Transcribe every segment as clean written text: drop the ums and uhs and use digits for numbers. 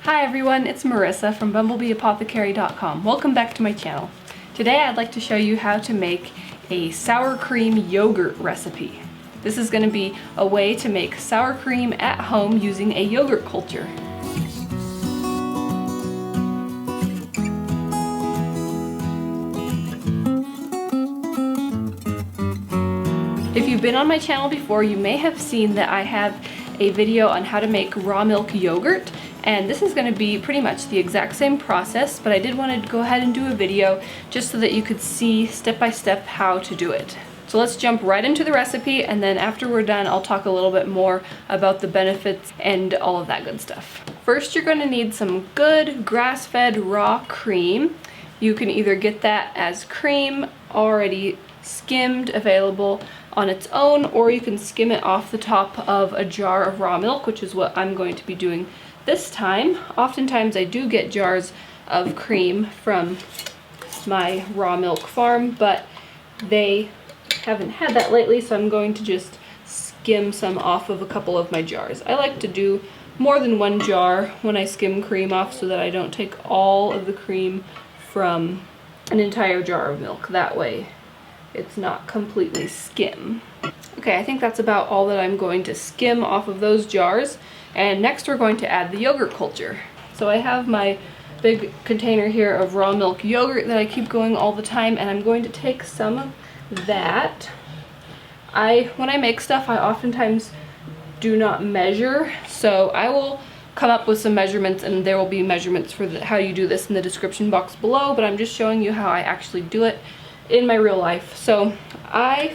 Hi everyone, it's Marisa from bumblebeeapothecary.com. Welcome back to my channel. Today I'd like to show you how to make a sour cream yogurt recipe. This is going to be a way to make sour cream at home using a yogurt culture. If you've been on my channel before, you may have seen that I have a video on how to make raw milk yogurt, and this is going to be pretty much the exact same process, but I did want to go ahead and do a video just so that you could see step by step how to do it. So let's jump right into the recipe, and then after we're done I'll talk a little bit more about the benefits and all of that good stuff. First, you're going to need some good grass-fed raw cream. You can either get that as cream already skimmed, available on its own, or you can skim it off the top of a jar of raw milk, which is what I'm going to be doing this time. Oftentimes I do get jars of cream from my raw milk farm, but they haven't had that lately, so I'm going to just skim some off of a couple of my jars. I like to do more than one jar when I skim cream off so that I don't take all of the cream from an entire jar of milk. That way it's not completely skim. Okay, I think that's about all that I'm going to skim off of those jars. And next we're going to add the yogurt culture. So I have my big container here of raw milk yogurt that I keep going all the time, and I'm going to take some of that. When I make stuff, I oftentimes do not measure, so I will come up with some measurements, and there will be measurements for how you do this in the description box below, but I'm just showing you how I actually do it in my real life. So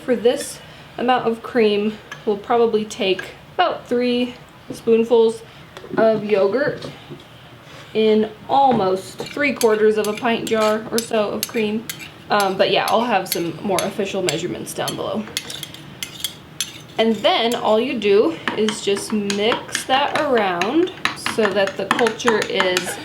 for this amount of cream, will probably take about 3 spoonfuls of yogurt in almost 3/4 of a pint jar or so of cream. But yeah, I'll have some more official measurements down below. And then all you do is just mix that around so that the culture is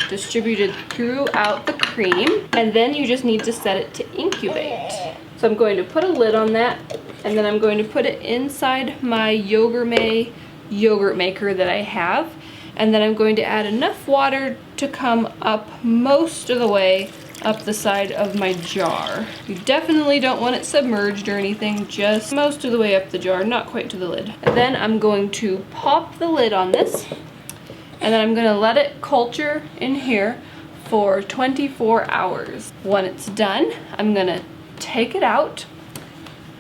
distributed throughout the cream, and then you just need to set it to incubate. So I'm going to put a lid on that, and then I'm going to put it inside my yogurt maker that I have, and then I'm going to add enough water to come up most of the way up the side of my jar. You definitely don't want it submerged or anything, just most of the way up the jar, not quite to the lid. And then I'm going to pop the lid on this, and then I'm going to let it culture in here for 24 hours. When it's done, I'm going to take it out,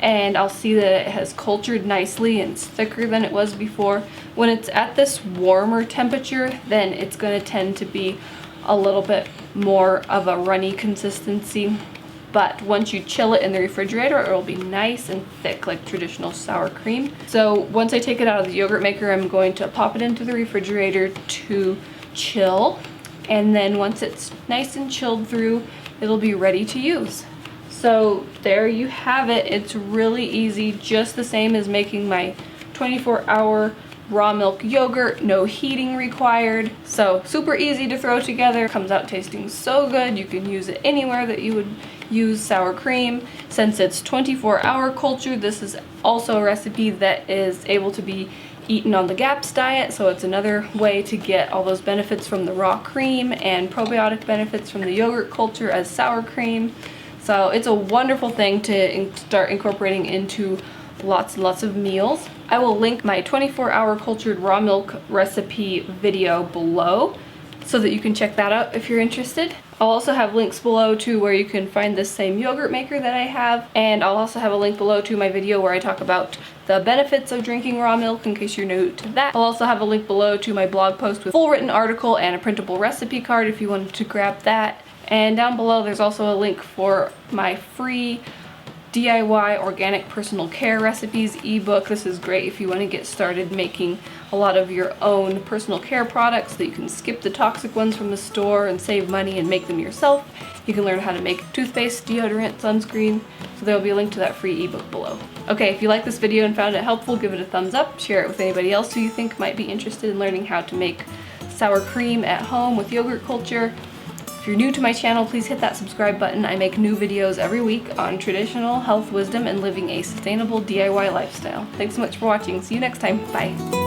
and I'll see that it has cultured nicely and it's thicker than it was before. When it's at this warmer temperature, then it's going to tend to be a little bit more of a runny consistency. But once you chill it in the refrigerator, it will be nice and thick like traditional sour cream. So once I take it out of the yogurt maker, I'm going to pop it into the refrigerator to chill. And then once it's nice and chilled through, it'll be ready to use. So there you have it. It's really easy, just the same as making my 24-hour raw milk yogurt, no heating required. So super easy to throw together, comes out tasting so good. You can use it anywhere that you would use sour cream. Since it's 24-hour culture, this is also a recipe that is able to be eaten on the GAPS diet, so it's another way to get all those benefits from the raw cream and probiotic benefits from the yogurt culture as sour cream. So it's a wonderful thing to start incorporating into lots and lots of meals. I will link my 24-hour cultured raw milk recipe video below so that you can check that out if you're interested. I'll also have links below to where you can find this same yogurt maker that I have, and I'll also have a link below to my video where I talk about the benefits of drinking raw milk in case you're new to that. I'll also have a link below to my blog post with a full written article and a printable recipe card if you wanted to grab that. And down below there's also a link for my free DIY organic personal care recipes ebook. This is great if you want to get started making a lot of your own personal care products, that you can skip the toxic ones from the store and save money and make them yourself. You can learn how to make toothpaste, deodorant, sunscreen. So there will be a link to that free ebook below. Okay, if you like this video and found it helpful, give it a thumbs up, share it with anybody else who you think might be interested in learning how to make sour cream at home with yogurt culture. If you're new to my channel, please hit that subscribe button. I make new videos every week on traditional health wisdom and living a sustainable DIY lifestyle. Thanks so much for watching. See you next time. Bye.